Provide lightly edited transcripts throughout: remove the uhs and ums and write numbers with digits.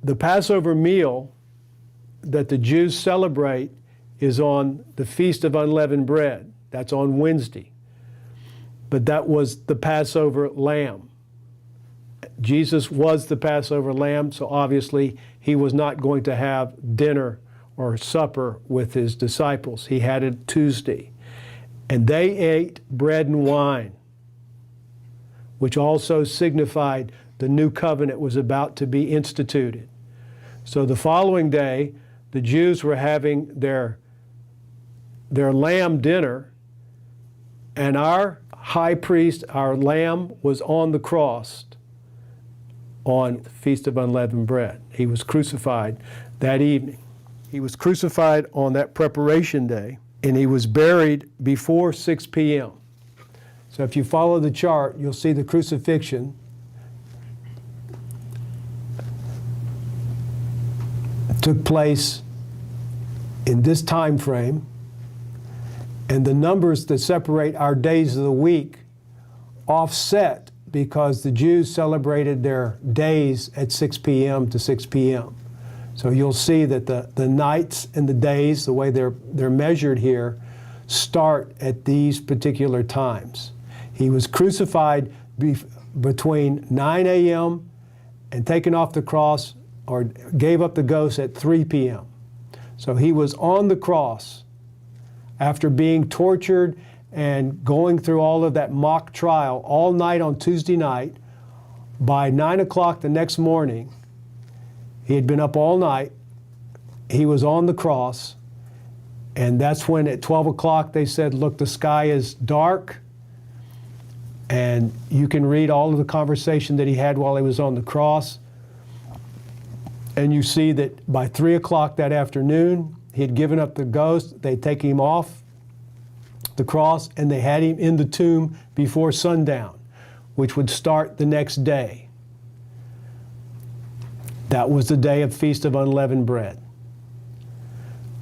The Passover meal that the Jews celebrate is on the Feast of Unleavened Bread. That's on Wednesday. But that was the Passover lamb. Jesus was the Passover lamb, so obviously he was not going to have dinner or supper with his disciples. He had it Tuesday. And they ate bread and wine, which also signified the new covenant was about to be instituted. So the following day, the Jews were having their lamb dinner, and our high priest, our lamb, was on the cross on the Feast of Unleavened Bread. He was crucified that evening. He was crucified on that preparation day, and he was buried before 6 p.m. So if you follow the chart, you'll see the crucifixion took place in this time frame, and the numbers that separate our days of the week offset because the Jews celebrated their days at 6 p.m. to 6 p.m. So you'll see that the nights and the days, the way they're measured here, start at these particular times. He was crucified between 9 a.m. and taken off the cross, or gave up the ghost, at 3 p.m. So he was on the cross after being tortured and going through all of that mock trial all night on Tuesday night. By 9 o'clock the next morning, he had been up all night. He was on the cross, and that's when at 12 o'clock they said, look, the sky is dark, and you can read all of the conversation that he had while he was on the cross. And you see that by 3 o'clock that afternoon, he had given up the ghost. They'd taken him off the cross, and they had him in the tomb before sundown, which would start the next day. That was the day of Feast of Unleavened Bread.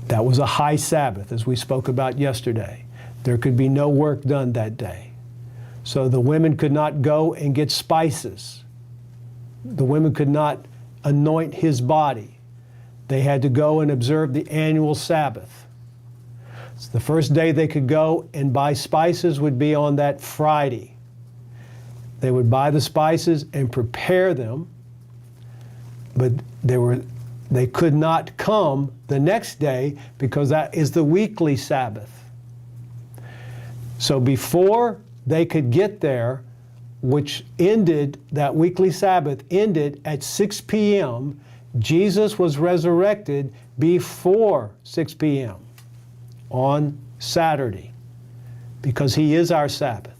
That was a high Sabbath, as we spoke about yesterday. There could be no work done that day. So the women could not go and get spices. The women could not anoint his body. They had to go and observe the annual Sabbath. So the first day they could go and buy spices would be on that Friday. They would buy the spices and prepare them, but they could not come the next day because that is the weekly Sabbath. So before they could get there, which ended, that weekly Sabbath ended at 6 p.m., Jesus was resurrected before 6 p.m. on Saturday, because he is our Sabbath.